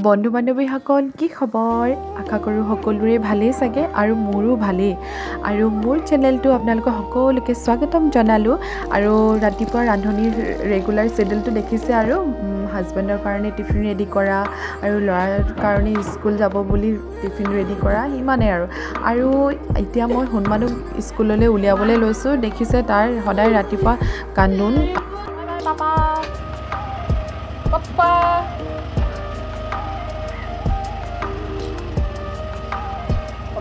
বন্ধু বান্ধৱীসকল কি খবৰ আশা কৰোঁ সকলোৰে ভালেই চাগে আৰু মোৰো ভালেই আৰু মোৰ চেনেলটো আপোনালোকক সকলোকে স্বাগতম জনালোঁ আৰু ৰাতিপুৱা ৰান্ধনিৰ ৰেগুলাৰ শ্বেডিউলটো দেখিছে আৰু হাজবেণ্ডৰ কাৰণে টিফিন ৰেডি কৰা আৰু ল'ৰাৰ কাৰণে স্কুল যাব বুলি টিফিন ৰেডি কৰা সিমানেই আৰু এতিয়া মই সোণমানুক স্কুললৈ উলিয়াবলৈ লৈছোঁ দেখিছে তাৰ সদায় ৰাতিপুৱা কান্দোন papa papa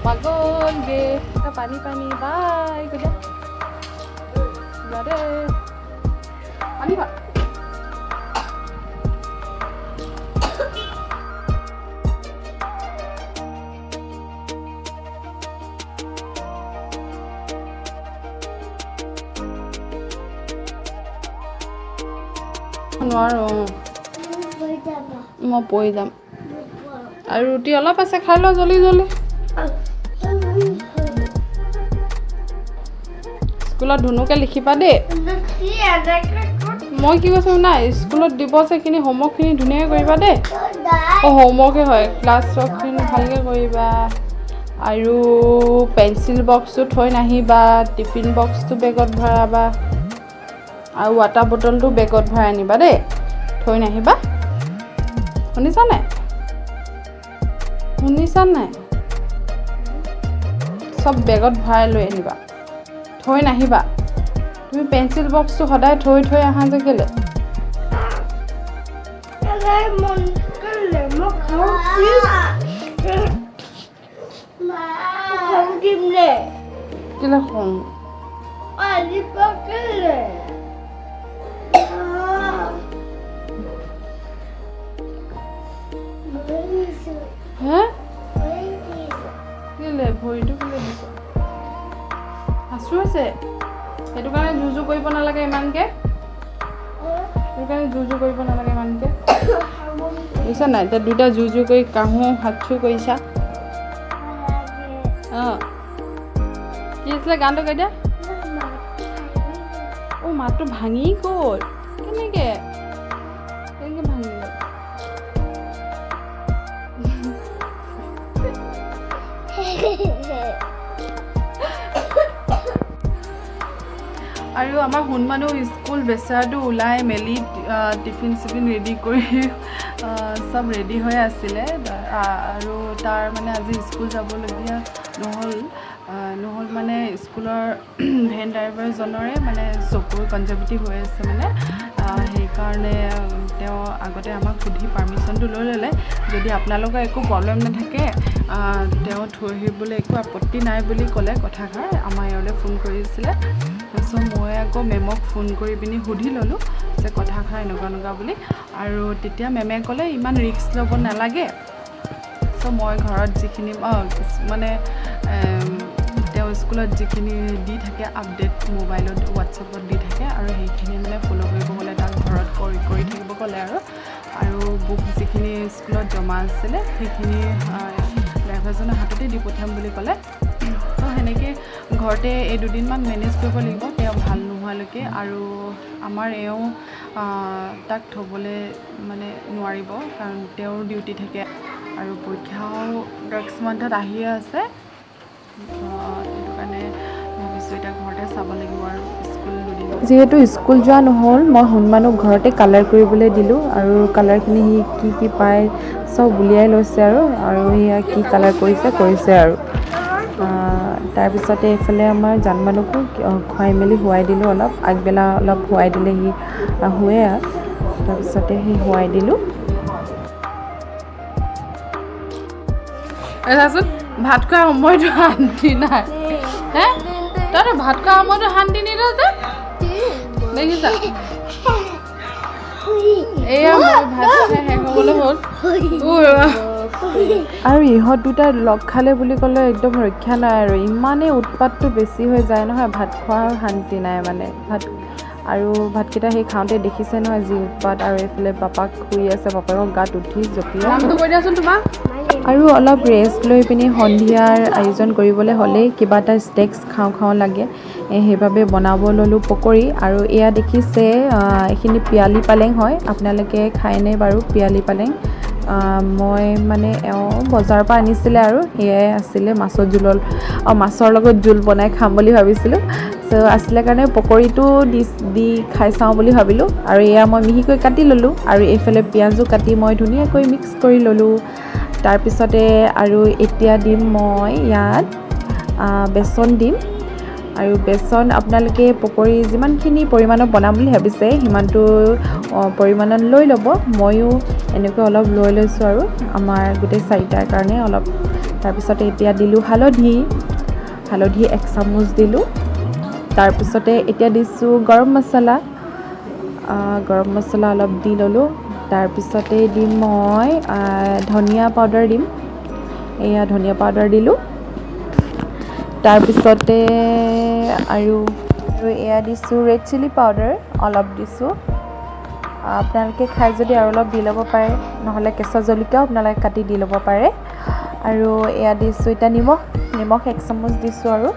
Pagod ge, pani bye, kuda. Gade. Pani ba. নোৱাৰো মই পৰি যাম আৰু ৰুটি অলপ আছে খাই ল জলদি জলদি স্কুলত ধুনুকে লিখিবা দেই মই কি কৈছোঁ না স্কুলত দিব সেইখিনি হোমৱৰ্কখিনি ধুনীয়াকৈ কৰিবা দেই হোমৱৰ্কে হয় ক্লাছখিনি ভালকৈ কৰিবা আৰু পেঞ্চিল বক্সটো থৈ নাহিবা টিফিন বক্সটো বেগত ভৰাবা আৰু ৱাটাৰ বটলটো বেগত ভৰাই আনিবা দেই থৈ নাহিবা শুনিছা নাই সব বেগত ভৰাই লৈ আনিবা থৈ নাহিবা তুমি পেঞ্চিল বক্সটো সদায় থৈ আহা যে কেলে কেলে খং হে কেলে ভৰিটো কেলে দিছে আছো আছে সেইটো কাৰণে জুজু কৰিব নালাগে ইমানকে বুজিছা নাই এতিয়া দুটা জুজু কৰি কাহো হাতছু কৰিছা কি আছিলে গানটো কৈ দিয়া মাতটো ভাঙি গ'ল কেনেকে ভাঙি গ'ল আৰু আমাৰ সোণমানুহ স্কুল বেচাৰাটো ওলাই মেলি টিফিন চিফিন ৰেডি কৰি চব ৰেডি হৈ আছিলে আৰু তাৰ মানে আজি স্কুল যাবলগীয়া নহ'ল মানে স্কুলৰ ভেন ড্ৰাইভাৰজনৰে মানে চকুৰ কনজাৰভেটিভ হৈ আছে মানে সেইকাৰণে তেওঁ আগতে আমাক সুধি পাৰ্মিশ্যনটো লৈ ল'লে যদি আপোনালোকৰ একো প্ৰব্লেম নাথাকে তেওঁ থৈ আহিবলৈ একো আপত্তি নাই বুলি ক'লে কথাষাৰ আমাৰ ইয়ালৈ ফোন কৰিছিলে চ' মই আকৌ মেমক ফোন কৰি পিনি সুধি ল'লোঁ যে কথাষাৰ এনেকুৱা বুলি আৰু তেতিয়া মেমে ক'লে ইমান ৰিস্ক ল'ব নালাগে চ' মই ঘৰত যিখিনি মানে তেওঁ স্কুলত যিখিনি দি থাকে আপডেট মোবাইলত হোৱাটছএপত দি থাকে আৰু সেইখিনি মানে ফ'ল' কৰিব ক'লে তাক ঘৰত কৰি থাকিব ক'লে আৰু বুক যিখিনি স্কুলত জমা আছিলে সেইখিনি ড্ৰাইভাৰজনৰ হাততে দি পঠিয়াম বুলি ক'লে ত' সেনেকৈ ঘৰতে এই দুদিনমান মেনেজ কৰিব লাগিব তেওঁ ভাল নোহোৱালৈকে আৰু আমাৰ এওঁ তাক থ'বলৈ মানে নোৱাৰিব কাৰণ তেওঁৰ ডিউটি থাকে আৰু পৰীক্ষাও নেক্সট মান্থত আহিয়ে আছে সেইটো কাৰণে ভাবিছোঁ এতিয়া ঘৰতে চাব লাগিব আৰু যিহেতু স্কুল যোৱা নহ'ল মই সোণমানুক ঘৰতে কালাৰ কৰিবলৈ দিলোঁ আৰু কালাৰখিনি সি কি পায় চব উলিয়াই লৈছে আৰু সেয়া কি কালাৰ কৰিছে আৰু তাৰপিছতে এইফালে আমাৰ জানমানুকো খুৱাই মেলি শুৱাই দিলোঁ অলপ আগবেলা অলপ শুৱাই দিলে সি শুৱে তাৰপিছতে সেই শুৱাই দিলোঁ তাৰপিছত ভাত খোৱা সময়টো শান্তি নাই হে তই ভাত খোৱা সময়টো শান্তি নিদিয় যে দেখিছা এয়া মই ভাত খাই শেষ হ'বলৈ হ'ল আৰু ইহঁত দুটা লগ খালে বুলি ক'লে একদম ৰক্ষা নাই আৰু ইমানেই উৎপাতটো বেছি হৈ যায় নহয় ভাত খোৱাৰ শান্তি নাই মানে ভাতকেইটা সেই খাওঁতে দেখিছে নহয় যি উৎপাত আৰু এইফালে পাপাক শুই আছে পাপাকক গাত উঠি জঁপিয়াই কৈ দিয়াচোন তোমাক আৰু অলপ ৰেষ্ট লৈ পিনি সন্ধিয়াৰ আয়োজন কৰিবলৈ হ'লেই কিবা এটা স্নেক্স খাওঁ লাগে সেইবাবে বনাব ল'লোঁ পকৰি আৰু এয়া দেখিছে এইখিনি পিয়ালি পালেং হয় আপোনালোকে খায়নে বাৰু পিয়ালি পালেং মই মানে এওঁ বজাৰৰ পৰা আনিছিলে আৰু সেয়াই আছিলে মাছৰ জোলৰ মাছৰ লগত জোল বনাই খাম বুলি ভাবিছিলোঁ চ' আছিলে কাৰণে পকৰীটো দি খাই চাওঁ বুলি ভাবিলোঁ আৰু এয়া মই মিহিকৈ কাটি ল'লোঁ আৰু এইফালে পিঁয়াজো কাটি মই ধুনীয়াকৈ মিক্স কৰি ল'লোঁ তাৰপিছতে আৰু এতিয়া দিম মই ইয়াত বেচন দিম আৰু বেচন আপোনালোকে পকৰী যিমানখিনি পৰিমাণৰ বনাম বুলি ভাবিছে সিমানটো পৰিমাণত লৈ ল'ব ময়ো এনেকৈ অলপ লৈ লৈছোঁ আৰু আমাৰ গোটেই চাৰিটাৰ কাৰণে অলপ তাৰপিছতে এতিয়া দিলোঁ হালধি 1 চামুচ দিলোঁ তাৰপিছতে এতিয়া দিছোঁ গৰম মছলা অলপ দি ল'লোঁ তাৰপিছতে দিম মই ধনিয়া পাউডাৰ দিম এয়া ধনিয়া পাউডাৰ দিলোঁ তাৰপিছতে আৰু এয়া দিছোঁ ৰেড চিলি পাউডাৰ অলপ দিছোঁ আপোনালোকে খাই যদি আৰু অলপ দি ল'ব পাৰে নহ'লে কেঁচা জলকীয়াও আপোনালোকে কাটি দি ল'ব পাৰে আৰু এয়া দিছোঁ এতিয়া নিমখ 1 চামুচ দিছোঁ আৰু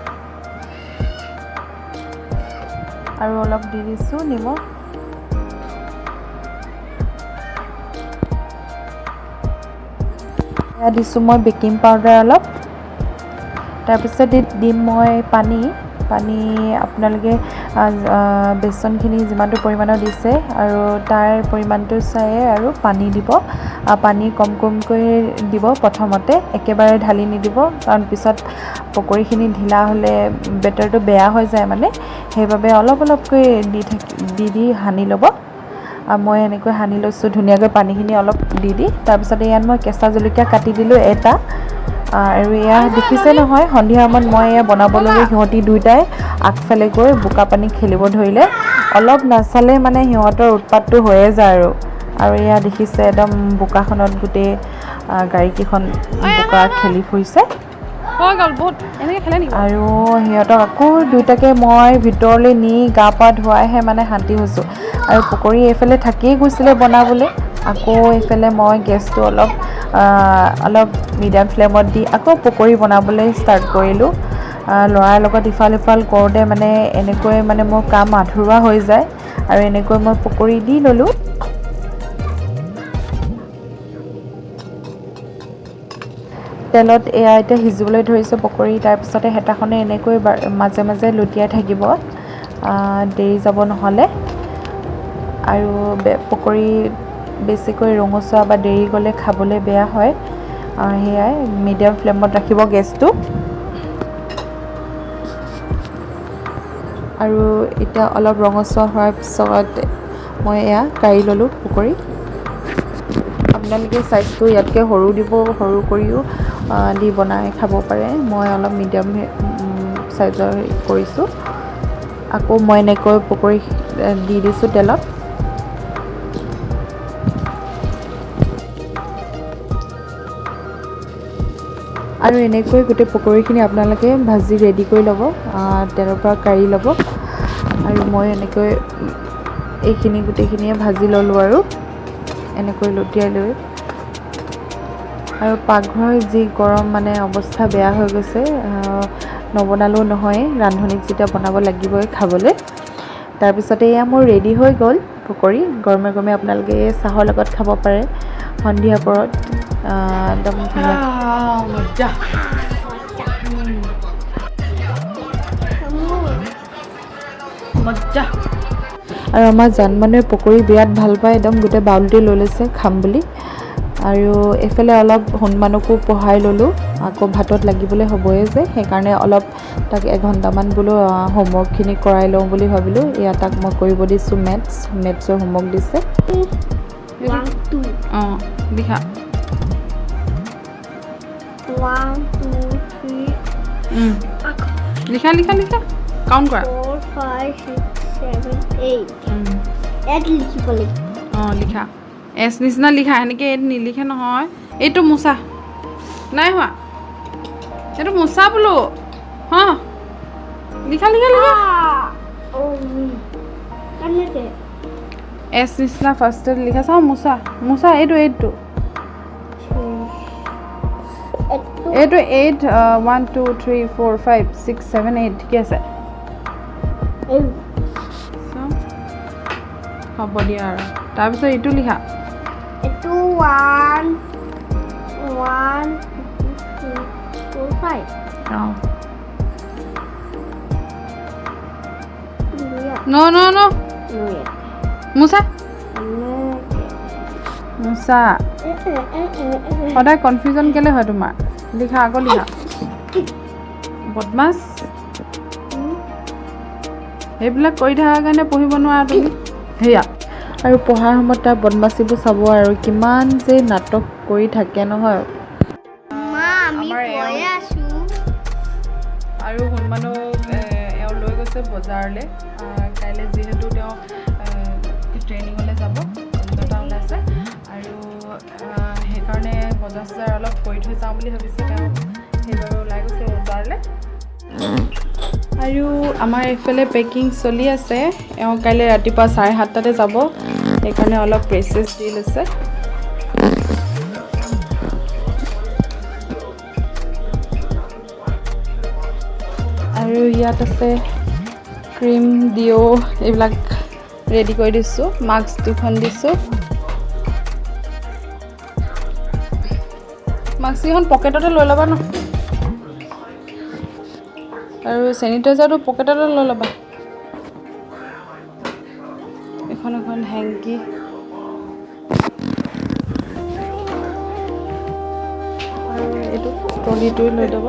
অলপ দি দিছোঁ নিমখ এয়া দিছোঁ মই বেকিং পাউডাৰ অলপ তাৰপিছত দিম মই পানী আপোনালোকে বেচনখিনি যিমানটো পৰিমাণৰ দিছে আৰু তাৰ পৰিমাণটো চাই আৰু পানী দিব পানী কমকৈ দিব প্ৰথমতে একেবাৰে ঢালি নিদিব কাৰণ পিছত পকৰীখিনি ঢিলা হ'লে বেটাৰটো বেয়া হৈ যায় মানে সেইবাবে অলপকৈ দি সানি ল'ব মই এনেকৈ সানি লৈছোঁ ধুনীয়াকৈ পানীখিনি অলপ দি তাৰপিছতে ইয়াত মই কেঁচা জলকীয়া কাটি দিলোঁ এটা আৰু এয়া দেখিছে নহয় সন্ধিয়া সময়ত মই এয়া বনাবলৈ সিহঁতি দুয়োটাই আগফালে গৈ বোকা পানী খেলিব ধৰিলে অলপ নাচালে মানে সিহঁতৰ উৎপাতটো হৈয়ে যায় আৰু এয়া দেখিছে একদম বোকাখনত গোটেই গাড়ীকেইখন বোকা খেলি ফুৰিছে আৰু সিহঁতক আকৌ দুয়োটাকে মই ভিতৰলৈ নি গা পা ধুৱাইহে মানে শান্তি হৈছোঁ আৰু পকৰী এইফালে থাকিয়ে গৈছিলে বনাবলৈ আকৌ এইফালে মই গেছটো অলপ মিডিয়াম ফ্লেমত দি আকৌ পকৰী বনাবলৈ ষ্টাৰ্ট কৰিলোঁ ল'ৰাৰ লগত ইফাল সিফাল কৰোঁতে মানে এনেকৈ মানে মোৰ কাম আধৰুৱা হৈ যায় আৰু এনেকৈ মই পকৰী দি ল'লোঁ তেলত এয়া এতিয়া সিজিবলৈ ধৰিছে পকৰী তাৰপিছতে হেতাখনে এনেকৈ মাজে মাজে লুটিয়াই থাকিব দেৰি যাব নহ'লে আৰু পকৰী বেছিকৈ ৰঙচুৱা বা দেৰি গ'লে খাবলৈ বেয়া হয় সেয়াই মিডিয়াম ফ্লেমত ৰাখিব গেছটো আৰু এতিয়া অলপ ৰঙচুৱা হোৱাৰ পিছত মই এয়া কাঢ়ি ল'লোঁ পকৰী আপোনালোকে চাইজটো ইয়াতকৈ সৰু কৰিও দি বনাই খাব পাৰে মই অলপ মিডিয়াম চাইজৰ কৰিছোঁ আকৌ মই এনেকৈ পকৰী দি দিছোঁ তেলত আৰু এনেকৈ গোটেই পকৰীখিনি আপোনালোকে ভাজি ৰেডি কৰি ল'ব তেলৰ পৰা কাঢ়ি ল'ব আৰু মই এনেকৈ এইখিনি গোটেইখিনিয়ে ভাজি ল'লোঁ আৰু এনেকৈ লুটিয়াই লৈ আৰু পাকঘৰৰ যি গৰম মানে অৱস্থা বেয়া হৈ গৈছে নবনালেও নহয় ৰান্ধনীক যেতিয়া বনাব লাগিবই খাবলৈ তাৰপিছতে এয়া মোৰ ৰেডি হৈ গ'ল পকৰী গৰমে গৰমে আপোনালোকে চাহৰ লগত খাব পাৰে সন্ধিয়া পৰত একদম মজা আৰু আমাৰ জানমানুহে পকৰী বিৰাট ভাল পায় একদম গোটেই বাউলটি লৈ লৈছে খাম বুলি আৰু এইফালে অলপ হনুমানকো পঢ়াই ল'লোঁ আকৌ ভাতত লাগিবলৈ হ'বই যে সেইকাৰণে অলপ তাক এঘণ্টামান বোলো হোমৱৰ্কখিনি কৰাই লওঁ বুলি ভাবিলোঁ এয়া তাক মই কৰিব দিছোঁ মেথছৰ হোমৱৰ্ক দিছে লিখা 1 2 3 লিখা কাউণ্ট কৰা 4 5 6 7 8 লিখিব লাগিব লিখা এছ নিচিনা লিখা সেনেকৈ এইটো নিলিখে নহয় এইটো মোচা নাই হোৱা এইটো মোচা বোলো লিখা এছ নিচিনা ফাৰ্ষ্টত লিখা চাওঁ মোচা এইটো 8 1 2 3 4 5 6 7 8 ঠিকে আছে হ'ব দিয়া আৰু তাৰপিছত এইটো লিখা এইটো 1 No, no, no. No yet. Musa. No. Musa. সদায় কনফিউজন কেলে হয় তোমাৰ লিখা আকৌ লিখা বদমাছ সেইবিলাক কৰি থকাৰ কাৰণে পঢ়িব নোৱাৰা তুমি সেয়া আৰু পঢ়াৰ সময়ত তাৰ বদমাচিবোৰ চাব আৰু কিমান যে নাটক কৰি থাকে নহয় মা আমি পঢ়ি আছো আৰু হনুমানক এওঁ লৈ গৈছে বজাৰলৈ কাইলৈ যিহেতু তেওঁ ট্ৰেইনিঙলৈ যাব কলকাতা ওলাইছে আৰু সেইকাৰণে বজাৰ চজাৰ অলপ কৰি থৈ যাওঁ বুলি ভাবিছে তেওঁ সেইবাবে ওলাই গৈছে বজাৰলৈ আৰু আমাৰ এইফালে পেকিং চলি আছে এওঁ কাইলৈ ৰাতিপুৱা 7:30 যাব সেইকাৰণে অলপ প্ৰেচেছ দি লৈছে আৰু ইয়াত আছে ক্ৰীম ডিঅ' এইবিলাক ৰেডি কৰি দিছোঁ মাস্ক দুখন দিছোঁ মাস্ককেইখন পকেটতে লৈ ল'বা ন আৰু চেনিটাইজাৰটো পকেটতে লৈ ল'বা এখন এখন হেংকি আৰু এইটো ট্ৰলিটো লৈ ল'ব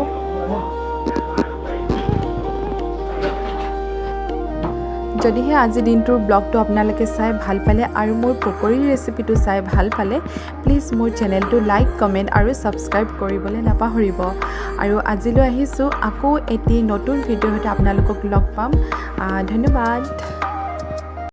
যদিহে আজি দিনটোৰ ব্লগটো আপোনালোকে চাই ভাল পালে আৰু মোৰ পকৰীৰ ৰেচিপিটো চাই ভাল পালে প্লিজ মোৰ চেনেলটো লাইক কমেণ্ট আৰু ছাবস্ক্ৰাইব কৰিবলৈ নাপাহৰিব আৰু আজিলৈ আহিছোঁ আকৌ এটি নতুন ভিডিঅ'ৰ সৈতে আপোনালোকক লগ পাম ধন্যবাদ